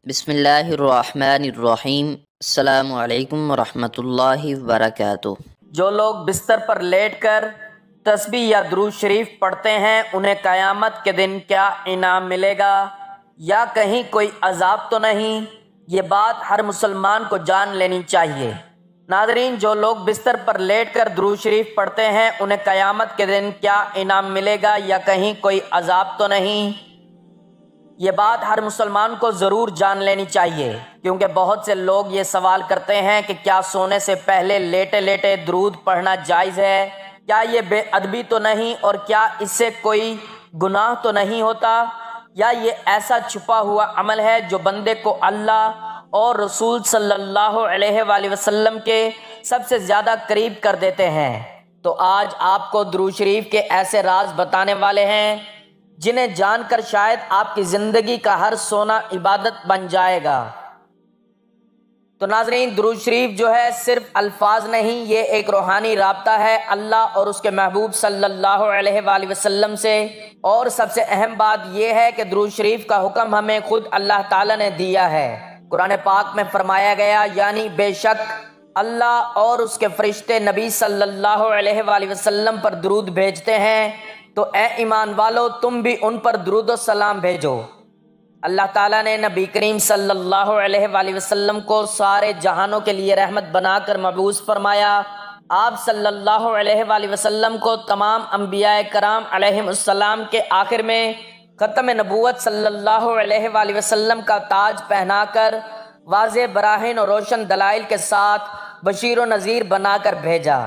بسم اللہ الرحمن الرحیم۔ السلام علیکم ورحمۃ اللہ وبرکاتہ۔ جو لوگ بستر پر لیٹ کر تسبیح یا درود شریف پڑھتے ہیں انہیں قیامت کے دن کیا انعام ملے گا یا کہیں کوئی عذاب تو نہیں؟ یہ بات ہر مسلمان کو جان لینی چاہیے۔ ناظرین، جو لوگ بستر پر لیٹ کر درود شریف پڑھتے ہیں انہیں قیامت کے دن کیا انعام ملے گا یا کہیں کوئی عذاب تو نہیں؟ یہ بات ہر مسلمان کو ضرور جان لینی چاہیے، کیونکہ بہت سے لوگ یہ سوال کرتے ہیں کہ کیا سونے سے پہلے لیٹے لیٹے درود پڑھنا جائز ہے؟ کیا یہ بے ادبی تو نہیں؟ اور کیا اس سے کوئی گناہ تو نہیں ہوتا؟ یا یہ ایسا چھپا ہوا عمل ہے جو بندے کو اللہ اور رسول صلی اللہ علیہ وآلہ وسلم کے سب سے زیادہ قریب کر دیتے ہیں؟ تو آج آپ کو درود شریف کے ایسے راز بتانے والے ہیں جنہیں جان کر شاید آپ کی زندگی کا ہر سونا عبادت بن جائے گا۔ تو ناظرین، درود شریف جو ہے صرف الفاظ نہیں، یہ ایک روحانی رابطہ ہے اللہ اور اس کے محبوب صلی اللہ علیہ وآلہ وسلم سے۔ اور سب سے اہم بات یہ ہے کہ درود شریف کا حکم ہمیں خود اللہ تعالیٰ نے دیا ہے۔ قرآن پاک میں فرمایا گیا، یعنی بے شک اللہ اور اس کے فرشتے نبی صلی اللہ علیہ وآلہ وسلم پر درود بھیجتے ہیں، تو اے ایمان والو تم بھی ان پر درود و سلام بھیجو۔ اللہ تعالیٰ نے نبی کریم صلی اللہ علیہ وآلہ وسلم کو سارے جہانوں کے لیے رحمت بنا کر مبعوث فرمایا۔ آپ صلی اللہ علیہ وآلہ وسلم کو تمام انبیاء کرام علیہم السلام کے آخر میں ختم نبوت صلی اللہ علیہ وآلہ وسلم کا تاج پہنا کر واضح براہین اور روشن دلائل کے ساتھ بشیر و نذیر بنا کر بھیجا۔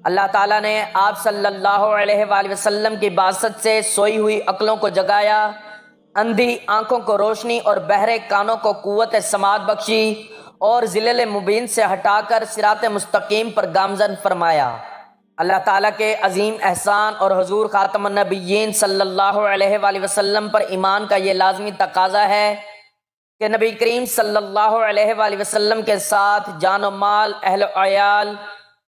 اللہ تعالیٰ نے آپ صلی اللہ علیہ وآلہ وسلم کی بعثت سے سوئی ہوئی عقلوں کو جگایا، اندھی آنکھوں کو روشنی اور بہرے کانوں کو قوت سماعت بخشی، اور ذلل مبین سے ہٹا کر صراط مستقیم پر گامزن فرمایا۔ اللہ تعالیٰ کے عظیم احسان اور حضور خاتم النبیین صلی اللہ علیہ وآلہ وسلم پر ایمان کا یہ لازمی تقاضا ہے کہ نبی کریم صلی اللہ علیہ وآلہ وسلم کے ساتھ جان و مال، اہل و عیال،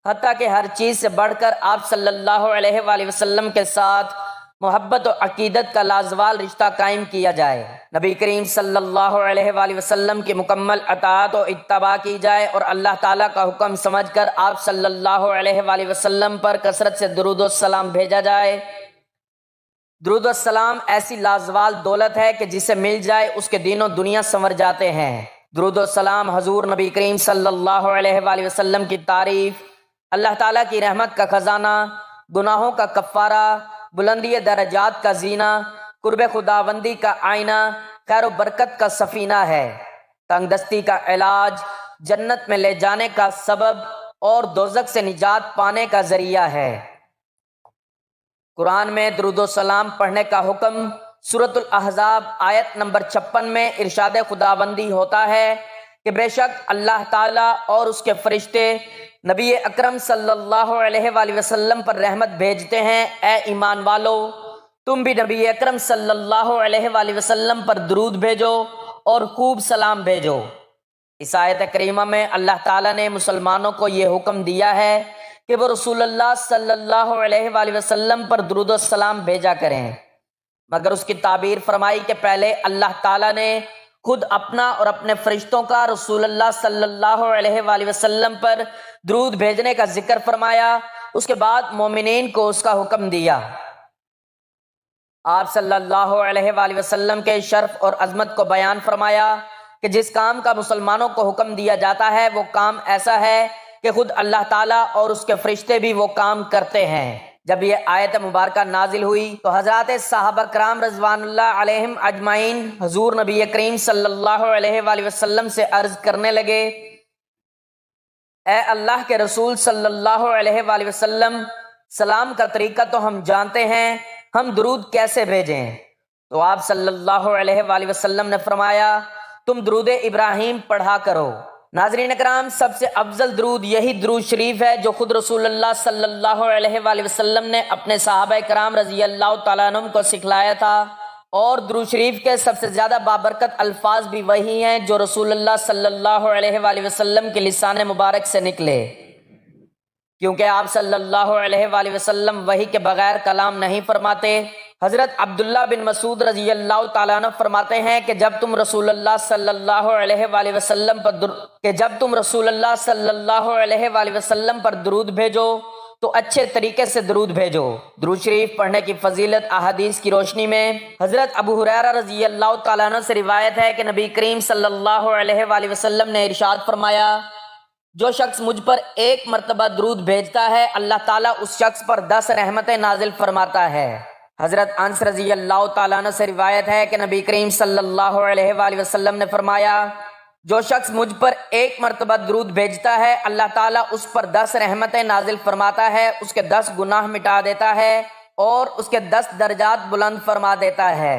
حتیٰ کہ ہر چیز سے بڑھ کر آپ صلی اللہ علیہ وآلہ وسلم کے ساتھ محبت و عقیدت کا لازوال رشتہ قائم کیا جائے۔ نبی کریم صلی اللہ علیہ وآلہ وسلم کی مکمل اطاعت و اتباع کی جائے، اور اللہ تعالیٰ کا حکم سمجھ کر آپ صلی اللہ علیہ وآلہ وسلم پر کثرت سے درود و سلام بھیجا جائے۔ درود و سلام ایسی لازوال دولت ہے کہ جسے مل جائے اس کے دین و دنیا سنور جاتے ہیں۔ درود و سلام حضور نبی کریم صلی اللہ علیہ وآلہ وسلم کی تعریف، اللہ تعالیٰ کی رحمت کا خزانہ، گناہوں کا کفارہ، بلندی درجات کا زینہ، قرب خداوندی کا آئینہ، خیر و برکت کا سفینہ ہے، تنگ دستی کا علاج، جنت میں لے جانے کا سبب، اور دوزخ سے نجات پانے کا ذریعہ ہے۔ قرآن میں درود و سلام پڑھنے کا حکم سورۃ الاحزاب آیت نمبر 56 میں ارشاد خداوندی ہوتا ہے کہ بے شک اللہ تعالیٰ اور اس کے فرشتے نبی اکرم صلی اللہ علیہ وآلہ وسلم پر رحمت بھیجتے ہیں۔ اے ایمان والو تم بھی نبی اکرم صلی اللہ علیہ وآلہ وسلم پر درود بھیجو اور خوب سلام بھیجو۔ اس آیت کریمہ میں اللہ تعالیٰ نے مسلمانوں کو یہ حکم دیا ہے کہ وہ رسول اللہ صلی اللہ علیہ وآلہ وسلم پر درود و سلام بھیجا کریں، مگر اس کی تعبیر فرمائی کہ پہلے اللہ تعالیٰ نے خود اپنا اور اپنے فرشتوں کا رسول اللہ صلی اللہ علیہ وآلہ وسلم پر درود بھیجنے کا ذکر فرمایا، اس کے بعد مومنین کو اس کا حکم دیا۔ آپ صلی اللہ علیہ وآلہ وسلم کے شرف اور عظمت کو بیان فرمایا کہ جس کام کا مسلمانوں کو حکم دیا جاتا ہے وہ کام ایسا ہے کہ خود اللہ تعالیٰ اور اس کے فرشتے بھی وہ کام کرتے ہیں۔ جب یہ آیت مبارکہ نازل ہوئی تو حضرات صحابہ کرام رضوان اللہ علیہم اجمعین حضور نبی کریم صلی اللہ علیہ وآلہ وسلم سے عرض کرنے لگے، اے اللہ کے رسول صلی اللہ علیہ وآلہ وسلم، سلام کا طریقہ تو ہم جانتے ہیں، ہم درود کیسے بھیجیں؟ تو آپ صلی اللہ علیہ وآلہ وسلم نے فرمایا، تم درود ابراہیم پڑھا کرو۔ ناظرین اکرام، سب سے افضل درود یہی درود شریف ہے جو خود رسول اللہ صلی اللہ علیہ وآلہ وسلم نے اپنے صحابہ کرام رضی اللہ تعالیٰ عنہم کو سکھلایا تھا، اور درود شریف کے سب سے زیادہ بابرکت الفاظ بھی وہی ہیں جو رسول اللہ صلی اللہ علیہ وآلہ وسلم کے لسان مبارک سے نکلے، کیونکہ آپ صلی اللہ علیہ وآلہ وسلم وحی کے بغیر کلام نہیں فرماتے۔ حضرت عبداللہ بن مسعود رضی اللہ تعالیٰ عنہ فرماتے ہیں کہ جب تم رسول اللہ صلی اللہ علیہ وآلہ وسلم پر درود بھیجو تو اچھے طریقے سے درود بھیجو۔ درود شریف پڑھنے کی فضیلت احادیث کی روشنی میں حضرت ابو ہریرہ رضی اللہ تعالیٰ عنہ سے روایت ہے کہ نبی کریم صلی اللہ علیہ وآلہ وسلم نے ارشاد فرمایا، جو شخص مجھ پر ایک مرتبہ درود بھیجتا ہے اللہ تعالیٰ اس شخص پر 10 رحمتیں نازل فرماتا ہے۔ حضرت انس رضی اللہ تعالیٰ عنہ سے روایت ہے کہ نبی کریم صلی اللہ علیہ وآلہ وسلم نے فرمایا، جو شخص مجھ پر ایک مرتبہ درود بھیجتا ہے اللہ تعالیٰ اس پر 10 رحمتیں نازل فرماتا ہے، اس کے 10 گناہ مٹا دیتا ہے اور اس کے 10 درجات بلند فرما دیتا ہے۔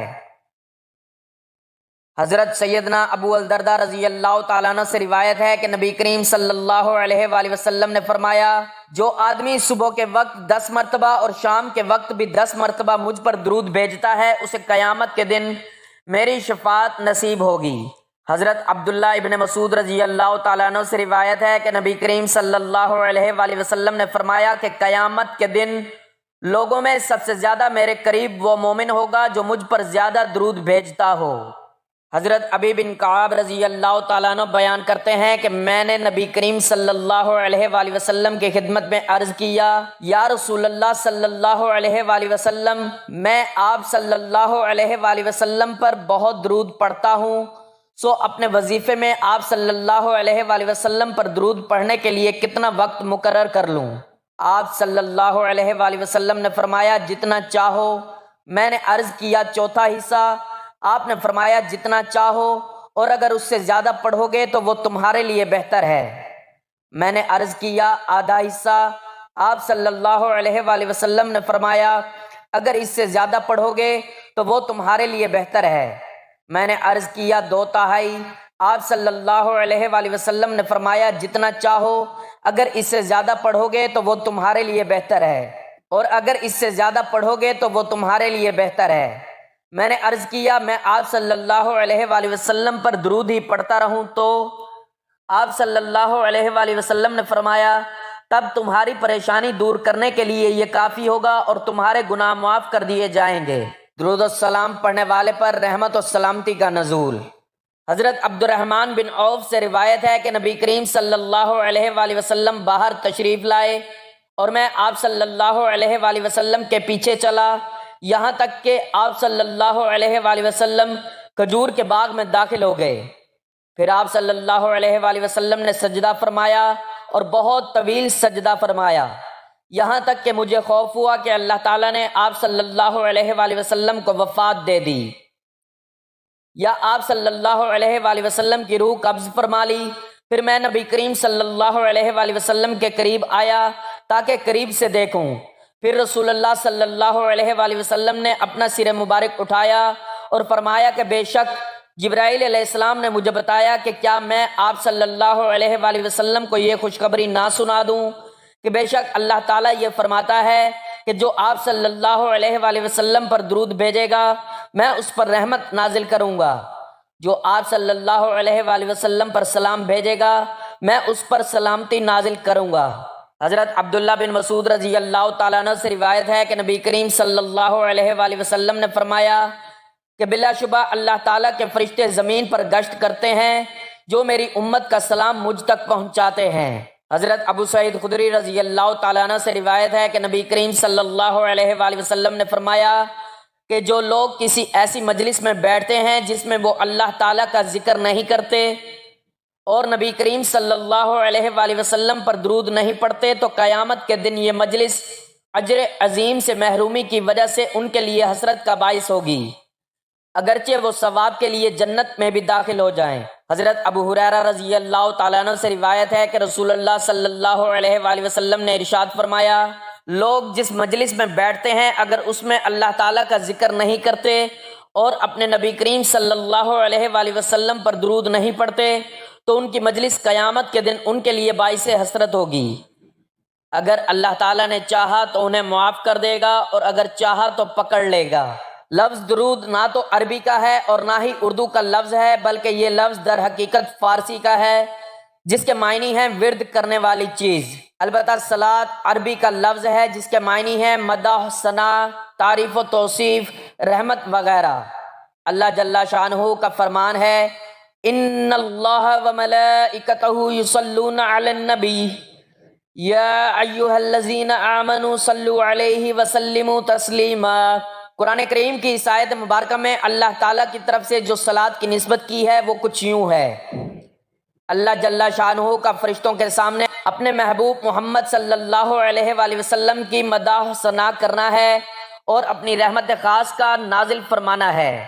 حضرت سیدنا ابو الدرداء رضی اللہ تعالیٰ عنہ سے روایت ہے کہ نبی کریم صلی اللہ علیہ وآلہ وسلم نے فرمایا، جو آدمی صبح کے وقت 10 مرتبہ اور شام کے وقت بھی 10 مرتبہ مجھ پر درود بھیجتا ہے اسے قیامت کے دن میری شفاعت نصیب ہوگی۔ حضرت عبداللہ ابن مسعود رضی اللہ تعالیٰ عنہ سے روایت ہے کہ نبی کریم صلی اللہ علیہ وآلہ وسلم نے فرمایا کہ قیامت کے دن لوگوں میں سب سے زیادہ میرے قریب وہ مومن ہوگا جو مجھ پر زیادہ درود بھیجتا ہو۔ حضرت ابی بن کعب رضی اللہ تعالیٰ عنہ بیان کرتے ہیں کہ میں نے نبی کریم صلی اللہ علیہ وآلہ وسلم کی خدمت میں عرض کیا، یا رسول اللہ صلی اللہ علیہ وآلہ وسلم، میں آپ صلی اللہ علیہ وآلہ وسلم پر بہت درود پڑھتا ہوں، سو اپنے وظیفے میں آپ صلی اللہ علیہ وآلہ وسلم پر درود پڑھنے کے لیے کتنا وقت مقرر کر لوں؟ آپ صلی اللہ علیہ وآلہ وسلم نے فرمایا، جتنا چاہو۔ میں نے عرض کیا، چوتھا حصہ؟ آپ نے فرمایا، جتنا چاہو، اور اگر اس سے زیادہ پڑھو گے تو وہ تمہارے لیے بہتر ہے۔ میں نے عرض کیا، آدھا حصہ؟ آپ صلی اللہ علیہ وآلہ وسلم نے فرمایا، اگر اس سے زیادہ پڑھو گے تو وہ تمہارے لیے بہتر ہے۔ میں نے عرض کیا، 2/3؟ آپ صلی اللہ علیہ وآلہ وسلم نے فرمایا، جتنا چاہو، اگر اس سے زیادہ پڑھو گے تو وہ تمہارے لیے بہتر ہے، اور اگر اس سے زیادہ پڑھو گے تو وہ تمہارے لیے بہتر ہے۔ میں نے عرض کیا، میں آپ صلی اللہ علیہ وآلہ وسلم پر درود ہی پڑھتا رہوں تو؟ آپ صلی اللہ علیہ وآلہ وسلم نے فرمایا، تب تمہاری پریشانی دور کرنے کے لیے یہ کافی ہوگا اور تمہارے گناہ معاف کر دیے جائیں گے۔ درود السلام پڑھنے والے پر رحمت و سلامتی کا نزول۔ حضرت عبد الرحمن بن عوف سے روایت ہے کہ نبی کریم صلی اللہ علیہ وآلہ وسلم باہر تشریف لائے اور میں آپ صلی اللہ علیہ وآلہ وسلم کے پیچھے چلا، یہاں تک کہ آپ صلی اللہ علیہ وآلہ وسلم کھجور کے باغ میں داخل ہو گئے۔ پھر آپ صلی اللہ علیہ وآلہ وسلم نے سجدہ فرمایا اور بہت طویل سجدہ فرمایا، یہاں تک کہ مجھے خوف ہوا کہ اللہ تعالیٰ نے آپ صلی اللہ علیہ وآلہ وسلم کو وفات دے دی، یا آپ صلی اللہ علیہ وآلہ وسلم کی روح قبض فرما لی۔ پھر میں نبی کریم صلی اللہ علیہ وآلہ وسلم کے قریب آیا تاکہ قریب سے دیکھوں۔ پھر رسول اللہ صلی اللہ علیہ وآلہ وسلم نے اپنا سر مبارک اٹھایا اور فرمایا کہ بے شک جبرائیل علیہ السلام نے مجھے بتایا کہ کیا میں آپ صلی اللہ علیہ وآلہ وسلم کو یہ خوشخبری نہ سنا دوں کہ بے شک اللہ تعالیٰ یہ فرماتا ہے کہ جو آپ صلی اللہ علیہ وآلہ وسلم پر درود بھیجے گا میں اس پر رحمت نازل کروں گا، جو آپ صلی اللہ علیہ وآلہ وسلم پر سلام بھیجے گا میں اس پر سلامتی نازل کروں گا۔ حضرت عبداللہ بن مسعود رضی اللہ تعالیٰ عنہ سے روایت ہے کہ نبی کریم صلی اللہ علیہ وآلہ وسلم نے فرمایا کہ بلا شبہ اللہ تعالیٰ کے فرشتے زمین پر گشت کرتے ہیں جو میری امت کا سلام مجھ تک پہنچاتے ہیں۔ حضرت ابو سعید خدری رضی اللہ تعالیٰ عنہ سے روایت ہے کہ نبی کریم صلی اللہ علیہ وآلہ وسلم نے فرمایا کہ جو لوگ کسی ایسی مجلس میں بیٹھتے ہیں جس میں وہ اللہ تعالیٰ کا ذکر نہیں کرتے اور نبی کریم صلی اللہ علیہ وآلہ وسلم پر درود نہیں پڑھتے تو قیامت کے دن یہ مجلس اجر عظیم سے محرومی کی وجہ سے ان کے لیے حسرت کا باعث ہوگی، اگرچہ وہ ثواب کے لیے جنت میں بھی داخل ہو جائیں۔ حضرت ابو ہریرہ رضی اللہ تعالیٰ عنہ سے روایت ہے کہ رسول اللہ صلی اللہ علیہ وآلہ وسلم نے ارشاد فرمایا، لوگ جس مجلس میں بیٹھتے ہیں اگر اس میں اللہ تعالیٰ کا ذکر نہیں کرتے اور اپنے نبی کریم صلی اللہ علیہ وآلہ وسلم پر درود نہیں پڑھتے تو ان کی مجلس قیامت کے دن ان کے لیے باعث حسرت ہوگی۔ اگر اللہ تعالیٰ نے چاہا تو انہیں معاف کر دے گا اور اگر چاہا تو پکڑ لے گا۔ لفظ درود نہ تو عربی کا ہے اور نہ ہی اردو کا لفظ ہے، بلکہ یہ لفظ در حقیقت فارسی کا ہے جس کے معنی ہیں ورد کرنے والی چیز۔ البتہ صلاۃ عربی کا لفظ ہے جس کے معنی ہیں مدح، ثنا، تعریف و توصیف، رحمت وغیرہ۔ اللہ جل شانہ کا فرمان ہے ان اللہ وملائکتہ یصلون علی النبی یا ایھا الذین آمنوا صلوا علیہ وسلموا تسلیما۔ قرآن کریم کی اس آیت مبارکہ میں اللہ تعالیٰ کی طرف سے جو صلاۃ کی نسبت کی ہے وہ کچھ یوں ہے۔ اللہ جل شانہ کا فرشتوں کے سامنے اپنے محبوب محمد صلی اللہ علیہ وآلہ وسلم کی مدح ثنا کرنا ہے اور اپنی رحمت خاص کا نازل فرمانا ہے۔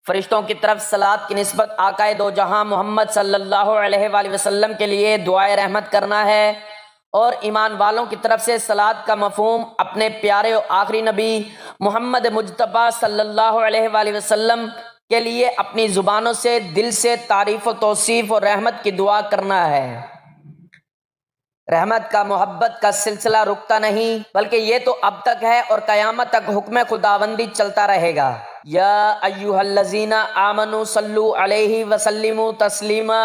فرشتوں کی طرف صلاۃ کی نسبت آقائے دو جہاں محمد صلی اللہ علیہ وآلہ وسلم کے لیے دعائے رحمت کرنا ہے، اور ایمان والوں کی طرف سے صلاۃ کا مفہوم اپنے پیارے و آخری نبی محمد مجتبیٰ صلی اللہ علیہ وآلہ وسلم کے لیے اپنی زبانوں سے دل سے تعریف و توصیف اور رحمت کی دعا کرنا ہے۔ رحمت کا محبت کا سلسلہ رکتا نہیں، بلکہ یہ تو اب تک ہے اور قیامت تک حکم خداوندی چلتا رہے گا۔ یا ایھا الذین آمنوا صلوا علیہ وسلموا تسلیما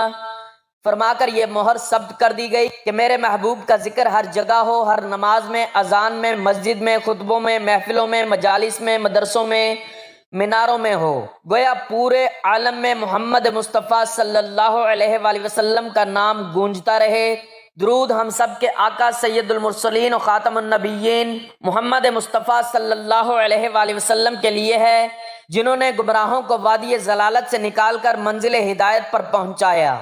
فرما کر یہ مہر ثبت کر دی گئی کہ میرے محبوب کا ذکر ہر جگہ ہو، ہر نماز میں، اذان میں، مسجد میں، خطبوں میں، محفلوں میں، مجالس میں، مدرسوں میں، میناروں میں ہو۔ گویا پورے عالم میں محمد مصطفیٰ صلی اللہ علیہ وآلہ وسلم کا نام گونجتا رہے۔ درود ہم سب کے آقا سید المرسلین و خاتم النبیین محمد مصطفیٰ صلی اللہ علیہ وآلہ وسلم کے لیے ہے، جنہوں نے گمراہوں کو وادی ضلالت سے نکال کر منزل ہدایت پر پہنچایا۔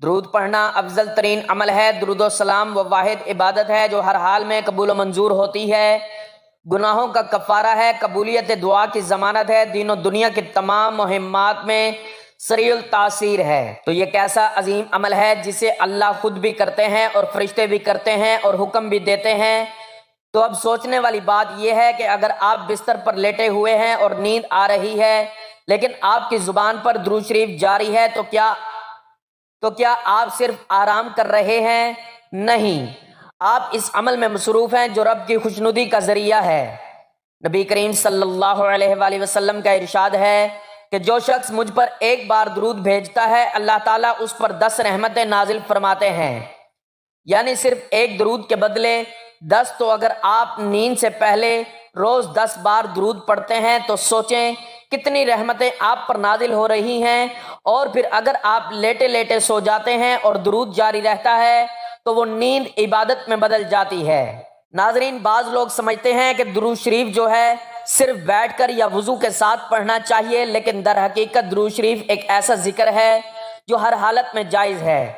درود پڑھنا افضل ترین عمل ہے۔ درود و سلام وہ واحد عبادت ہے جو ہر حال میں قبول و منظور ہوتی ہے، گناہوں کا کفارہ ہے، قبولیت دعا کی ضمانت ہے، دین و دنیا کی تمام مہمات میں سریع التاثیر ہے۔ تو یہ کیسا عظیم عمل ہے جسے اللہ خود بھی کرتے ہیں اور فرشتے بھی کرتے ہیں اور حکم بھی دیتے ہیں۔ تو اب سوچنے والی بات یہ ہے کہ اگر آپ بستر پر لیٹے ہوئے ہیں اور نیند آ رہی ہے لیکن آپ کی زبان پر درود شریف جاری ہے تو کیا آپ صرف آرام کر رہے ہیں؟ نہیں، آپ اس عمل میں مصروف ہیں جو رب کی خوشنودی کا ذریعہ ہے۔ نبی کریم صلی اللہ علیہ وآلہ وسلم کا ارشاد ہے کہ جو شخص مجھ پر ایک بار درود بھیجتا ہے اللہ تعالیٰ اس پر 10 رحمتیں نازل فرماتے ہیں، یعنی صرف ایک درود کے بدلے 10۔ تو اگر آپ نیند سے پہلے روز 10 بار درود پڑھتے ہیں تو سوچیں کتنی رحمتیں آپ پر نازل ہو رہی ہیں، اور پھر اگر آپ لیٹے لیٹے سو جاتے ہیں اور درود جاری رہتا ہے تو وہ نیند عبادت میں بدل جاتی ہے۔ ناظرین، بعض لوگ سمجھتے ہیں کہ درود شریف جو ہے صرف بیٹھ کر یا وضو کے ساتھ پڑھنا چاہیے، لیکن در حقیقت درود شریف ایک ایسا ذکر ہے جو ہر حالت میں جائز ہے۔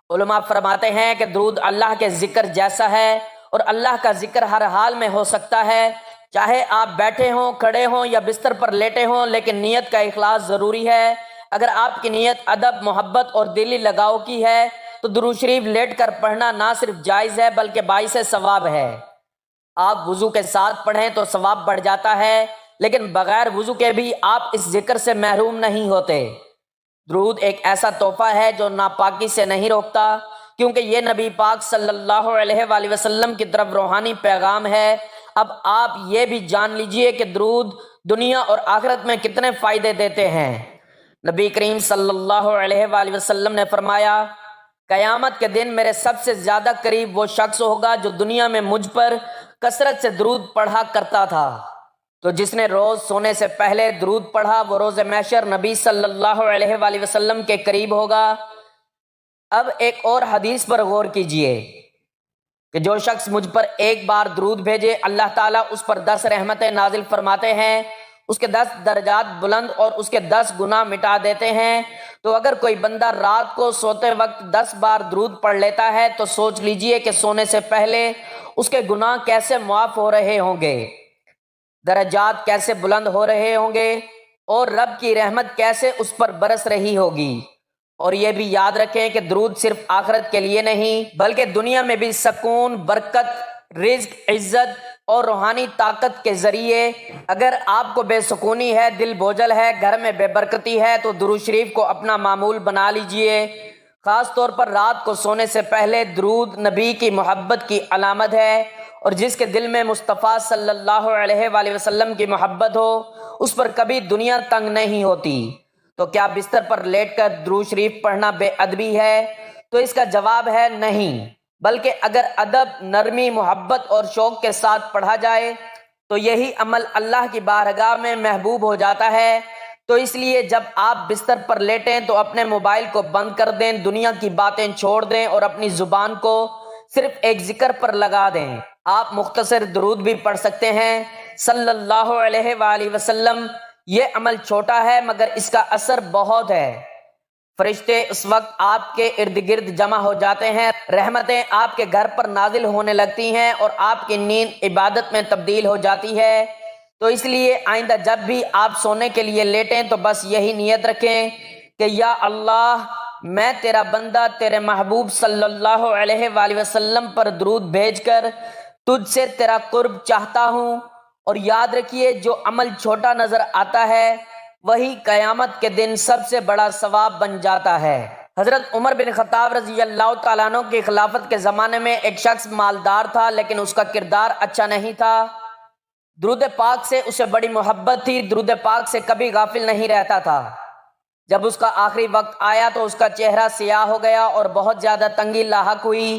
علماء فرماتے ہیں کہ درود اللہ کے ذکر جیسا ہے اور اللہ کا ذکر ہر حال میں ہو سکتا ہے، چاہے آپ بیٹھے ہوں، کھڑے ہوں یا بستر پر لیٹے ہوں، لیکن نیت کا اخلاص ضروری ہے۔ اگر آپ کی نیت ادب، محبت اور دلی لگاؤ کی ہے تو درود شریف لیٹ کر پڑھنا نہ صرف جائز ہے بلکہ باعث ثواب ہے۔ آپ وضو کے ساتھ پڑھیں تو ثواب بڑھ جاتا ہے، لیکن بغیر وضو کے بھی آپ اس ذکر سے محروم نہیں ہوتے۔ درود ایک ایسا تحفہ ہے جو ناپاکی سے نہیں روکتا، کیونکہ یہ نبی پاک صلی اللہ علیہ وآلہ وسلم کی طرف روحانی پیغام ہے۔ اب آپ یہ بھی جان لیجئے کہ درود دنیا اور آخرت میں کتنے فائدے دیتے ہیں۔ نبی کریم صلی اللہ علیہ وآلہ وسلم نے فرمایا، قیامت کے دن میرے سب سے زیادہ قریب وہ شخص ہوگا جو دنیا میں مجھ پر کثرت سے درود پڑھا کرتا تھا۔ تو جس نے روز سونے سے پہلے درود پڑھا وہ روز محشر نبی صلی اللہ علیہ وآلہ وسلم کے قریب ہوگا۔ اب ایک اور حدیث پر غور کیجئے کہ جو شخص مجھ پر ایک بار درود بھیجے اللہ تعالیٰ اس پر 10 رحمتیں نازل فرماتے ہیں، اس کے 10 درجات بلند اور اس کے 10 گناہ مٹا دیتے ہیں۔ تو اگر کوئی بندہ رات کو سوتے وقت 10 بار درود پڑھ لیتا ہے تو سوچ لیجئے کہ سونے سے پہلے اس کے گناہ کیسے معاف ہو رہے ہوں گے، درجات کیسے بلند ہو رہے ہوں گے، اور رب کی رحمت کیسے اس پر برس رہی ہوگی۔ اور یہ بھی یاد رکھیں کہ درود صرف آخرت کے لیے نہیں بلکہ دنیا میں بھی سکون، برکت، رزق، عزت اور روحانی طاقت کے ذریعے۔ اگر آپ کو بے سکونی ہے، دل بوجھل ہے، گھر میں بے برکتی ہے تو درود شریف کو اپنا معمول بنا لیجئے۔ خاص طور پر رات کو سونے سے پہلے درود نبی کی محبت کی علامت ہے، اور جس کے دل میں مصطفیٰ صلی اللہ علیہ وآلہ وسلم کی محبت ہو اس پر کبھی دنیا تنگ نہیں ہوتی۔ تو کیا بستر پر لیٹ کر درود شریف پڑھنا بے ادبی ہے؟ تو اس کا جواب ہے نہیں، بلکہ اگر ادب، نرمی، محبت اور شوق کے ساتھ پڑھا جائے تو یہی عمل اللہ کی بارگاہ میں محبوب ہو جاتا ہے۔ تو اس لیے جب آپ بستر پر لیٹیں تو اپنے موبائل کو بند کر دیں، دنیا کی باتیں چھوڑ دیں اور اپنی زبان کو صرف ایک ذکر پر لگا دیں۔ آپ مختصر درود بھی پڑھ سکتے ہیں صلی اللہ علیہ وآلہ وسلم۔ یہ عمل چھوٹا ہے مگر اس کا اثر بہت ہے۔ فرشتے اس وقت آپ کے ارد گرد جمع ہو جاتے ہیں، رحمتیں آپ کے گھر پر نازل ہونے لگتی ہیں اور آپ کی نیند عبادت میں تبدیل ہو جاتی ہے۔ تو اس لیے آئندہ جب بھی آپ سونے کے لیے لیٹیں تو بس یہی نیت رکھیں کہ یا اللہ، میں تیرا بندہ تیرے محبوب صلی اللہ علیہ وآلہ وسلم پر درود بھیج کر تجھ سے تیرا قرب چاہتا ہوں۔ اور یاد رکھیے، جو عمل چھوٹا نظر آتا ہے وہی قیامت کے دن سب سے بڑا ثواب بن جاتا ہے۔ حضرت عمر بن خطاب رضی اللہ تعالیٰ عنہ کی خلافت کے زمانے میں ایک شخص مالدار تھا، لیکن اس کا کردار اچھا نہیں تھا۔ درود پاک سے اسے بڑی محبت تھی، درود پاک سے کبھی غافل نہیں رہتا تھا۔ جب اس کا آخری وقت آیا تو اس کا چہرہ سیاہ ہو گیا اور بہت زیادہ تنگی لاحق ہوئی۔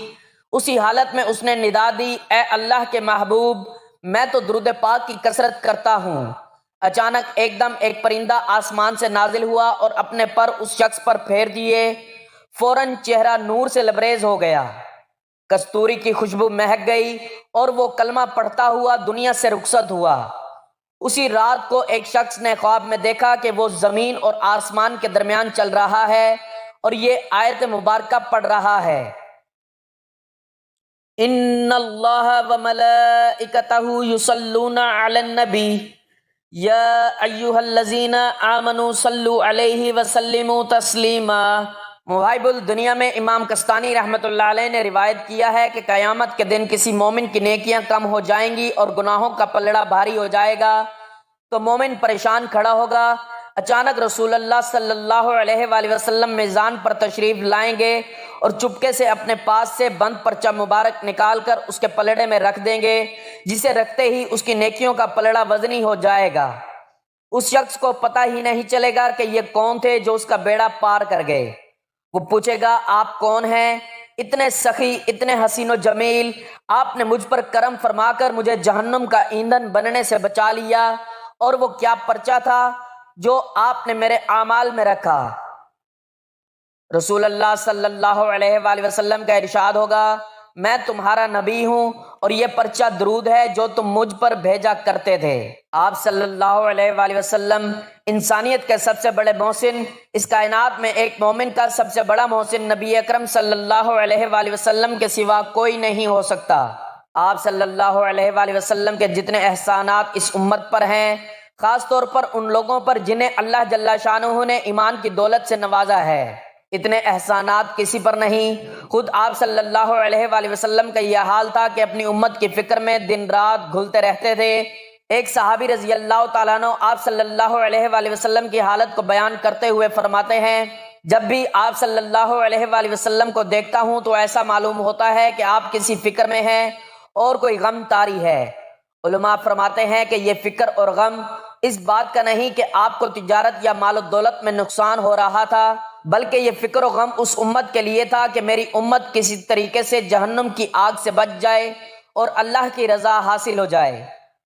اسی حالت میں اس نے ندا دی، اے اللہ کے محبوب، میں تو درود پاک کی کثرت کرتا ہوں۔ اچانک ایک دم ایک پرندہ آسمان سے نازل ہوا اور اپنے پر اس شخص پر پھیر دیے، فوراً چہرہ نور سے لبریز ہو گیا، کستوری کی خوشبو مہک گئی اور وہ کلمہ پڑھتا ہوا دنیا سے رخصت ہوا۔ اسی رات کو ایک شخص نے خواب میں دیکھا کہ وہ زمین اور آسمان کے درمیان چل رہا ہے اور یہ آیت مبارکہ پڑھ رہا ہے، ان اللہ وملائکتہ یصلون علی النبی یا ایھا الذین آمنوا صلوا علیہ وسلموا تسلیما۔ مواہب الدنیا میں امام کستانی رحمۃ اللہ علیہ نے روایت کیا ہے کہ قیامت کے دن کسی مومن کی نیکیاں کم ہو جائیں گی اور گناہوں کا پلڑا بھاری ہو جائے گا، تو مومن پریشان کھڑا ہوگا۔ اچانک رسول اللہ صلی اللہ علیہ وآلہ وسلم میزان پر تشریف لائیں گے اور چپکے سے اپنے پاس سے بند پرچہ مبارک نکال کر اس کے پلڑے میں رکھ دیں گے، جسے رکھتے ہی اس کی نیکیوں کا پلڑا وزنی ہو جائے گا۔ اس شخص کو پتہ ہی نہیں چلے گا کہ یہ کون تھے جو اس کا بیڑا پار کر گئے۔ وہ پوچھے گا، آپ کون ہیں؟ اتنے سخی، اتنے حسین و جمیل، آپ نے مجھ پر کرم فرما کر مجھے جہنم کا ایندھن بننے سے بچا لیا، اور وہ کیا پرچہ تھا جو آپ نے میرے اعمال میں رکھا؟ رسول اللہ صلی اللہ علیہ وآلہ وسلم کا ارشاد ہوگا، میں تمہارا نبی ہوں اور یہ پرچہ درود ہے جو تم مجھ پر بھیجا کرتے تھے۔ آپ صلی اللہ علیہ وآلہ وسلم انسانیت کے سب سے بڑے محسن، اس کائنات میں ایک مومن کا سب سے بڑا محسن نبی اکرم صلی اللہ علیہ وآلہ وسلم کے سوا کوئی نہیں ہو سکتا۔ آپ صلی اللہ علیہ وآلہ وسلم کے جتنے احسانات اس امت پر ہیں، خاص طور پر ان لوگوں پر جنہیں اللہ جل شانہ نے ایمان کی دولت سے نوازا ہے، اتنے احسانات کسی پر نہیں۔ خود آپ صلی اللہ علیہ وآلہ وسلم کا یہ حال تھا کہ اپنی امت کی فکر میں دن رات گھلتے رہتے تھے۔ ایک صحابی رضی اللہ تعالیٰ عنہ آپ صلی اللہ علیہ وآلہ وسلم کی حالت کو بیان کرتے ہوئے فرماتے ہیں، جب بھی آپ صلی اللہ علیہ وآلہ وسلم کو دیکھتا ہوں تو ایسا معلوم ہوتا ہے کہ آپ کسی فکر میں ہیں اور کوئی غم طاری ہے۔ علماء فرماتے ہیں کہ یہ فکر اور غم اس بات کا نہیں کہ آپ کو تجارت یا مال و دولت میں نقصان ہو رہا تھا، بلکہ یہ فکر و غم اس امت کے لیے تھا کہ میری امت کسی طریقے سے جہنم کی آگ سے بچ جائے اور اللہ کی رضا حاصل ہو جائے۔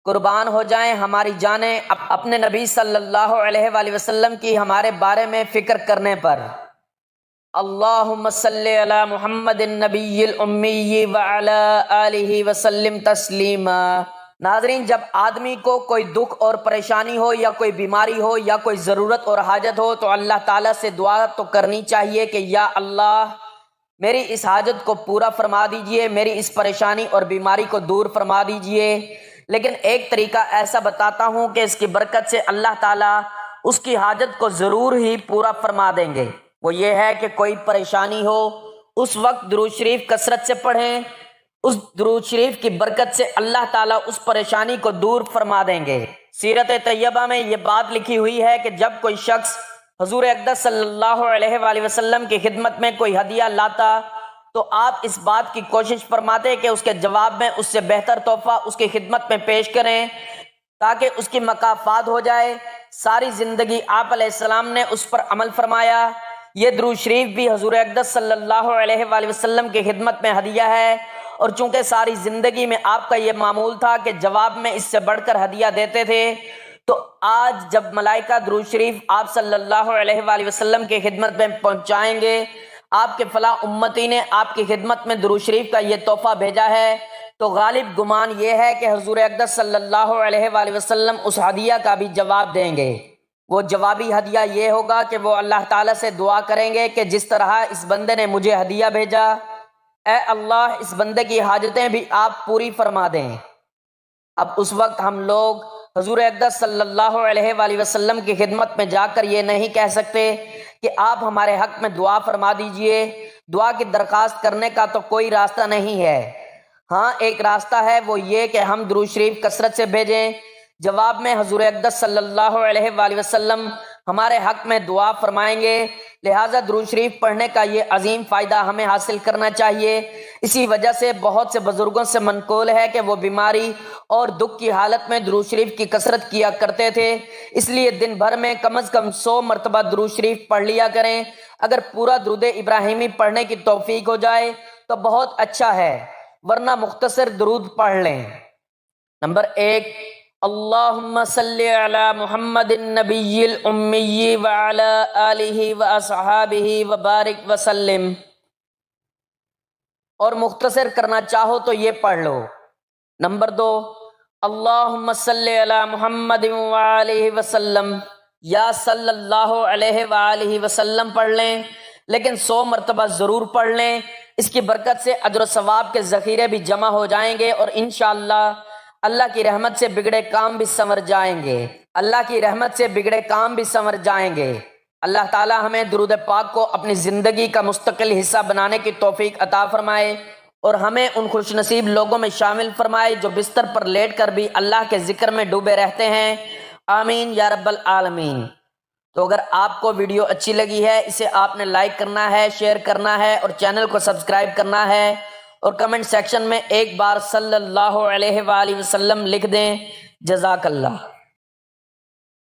قربان ہو جائیں ہماری جانیں اپنے نبی صلی اللہ علیہ وآلہ وسلم کی ہمارے بارے میں فکر کرنے پر۔ اللہم صلی علی محمد النبی الامی وعلی آلہ وسلم تسلیما۔ ناظرین، جب آدمی کو کوئی دکھ اور پریشانی ہو یا کوئی بیماری ہو یا کوئی ضرورت اور حاجت ہو تو اللہ تعالیٰ سے دعا تو کرنی چاہیے کہ یا اللہ، میری اس حاجت کو پورا فرما دیجئے، میری اس پریشانی اور بیماری کو دور فرما دیجئے۔ لیکن ایک طریقہ ایسا بتاتا ہوں کہ اس کی برکت سے اللہ تعالیٰ اس کی حاجت کو ضرور ہی پورا فرما دیں گے۔ وہ یہ ہے کہ کوئی پریشانی ہو اس وقت درود شریف کثرت سے پڑھیں، اس درود شریف کی برکت سے اللہ تعالیٰ اس پریشانی کو دور فرما دیں گے۔ سیرت طیبہ میں یہ بات لکھی ہوئی ہے کہ جب کوئی شخص حضور اقدس صلی اللہ علیہ وآلہ وسلم کی خدمت میں کوئی ہدیہ لاتا تو آپ اس بات کی کوشش فرماتے کہ اس کے جواب میں اس سے بہتر تحفہ اس کی خدمت میں پیش کریں۔ تاکہ اس کی مکافات ہو جائے۔ ساری زندگی آپ علیہ السلام نے اس پر عمل فرمایا۔ یہ درود شریف بھی حضور اقدس صلی اللہ علیہ وآلہ وسلم کی خدمت میں ہدیہ ہے، اور چونکہ ساری زندگی میں آپ کا یہ معمول تھا کہ جواب میں اس سے بڑھ کر ہدیہ دیتے تھے، تو آج جب ملائکہ درود شریف آپ صلی اللہ علیہ وآلہ وسلم کی خدمت میں پہنچائیں گے، آپ کے فلاں امتی نے آپ کی خدمت میں درود شریف کا یہ تحفہ بھیجا ہے، تو غالب گمان یہ ہے کہ حضور اقدس صلی اللہ علیہ وآلہ وسلم اس ہدیہ کا بھی جواب دیں گے۔ وہ جوابی ہدیہ یہ ہوگا کہ وہ اللہ تعالیٰ سے دعا کریں گے کہ جس طرح اس بندے نے مجھے ہدیہ بھیجا، اے اللہ اس بندے کی حاجتیں بھی آپ پوری فرما دیں۔ اب اس وقت ہم لوگ حضور اقدس صلی اللہ علیہ وآلہ وسلم کی خدمت میں جا کر یہ نہیں کہہ سکتے کہ آپ ہمارے حق میں دعا فرما دیجئے۔ دعا کی درخواست کرنے کا تو کوئی راستہ نہیں ہے۔ ہاں ایک راستہ ہے، وہ یہ کہ ہم درود شریف کثرت سے بھیجیں، جواب میں حضور اقدس صلی اللہ علیہ وآلہ وسلم ہمارے حق میں دعا فرمائیں گے۔ لہٰذا درود شریف پڑھنے کا یہ عظیم فائدہ ہمیں حاصل کرنا چاہیے۔ اسی وجہ سے بہت سے بزرگوں سے منقول ہے کہ وہ بیماری اور دکھ کی حالت میں درود شریف کی کثرت کیا کرتے تھے۔ اس لیے دن بھر میں کم از کم 100 مرتبہ درود شریف پڑھ لیا کریں۔ اگر پورا درود ابراہیمی پڑھنے کی توفیق ہو جائے تو بہت اچھا ہے، ورنہ مختصر درود پڑھ لیں۔ نمبر 1، اللہم صلی علی محمد النبی الامی وعلی آلہ واصحابہ وبارک وسلم، اور مختصر کرنا چاہو تو یہ پڑھ لو۔ نمبر 2، اللہم صلی علی محمد وآلہ وسلم، یا صلی اللہ علیہ وآلہ وسلم پڑھ لیں، لیکن 100 مرتبہ ضرور پڑھ لیں۔ اس کی برکت سے اجر و ثواب کے ذخیرے بھی جمع ہو جائیں گے، اور انشاءاللہ اللہ کی رحمت سے بگڑے کام بھی سنور جائیں گے۔ اللہ کی رحمت سے بگڑے کام بھی سنور جائیں گے۔ اللہ تعالی ہمیں درود پاک کو اپنی زندگی کا مستقل حصہ بنانے کی توفیق عطا فرمائے، اور ہمیں ان خوش نصیب لوگوں میں شامل فرمائے جو بستر پر لیٹ کر بھی اللہ کے ذکر میں ڈوبے رہتے ہیں۔ آمین یا رب العالمین۔ تو اگر آپ کو ویڈیو اچھی لگی ہے، اسے آپ نے لائک کرنا ہے، شیئر کرنا ہے، اور چینل کو سبسکرائب کرنا ہے، اور کمنٹ سیکشن میں ایک بار صلی اللہ علیہ وآلہ وسلم لکھ دیں۔ جزاک اللہ۔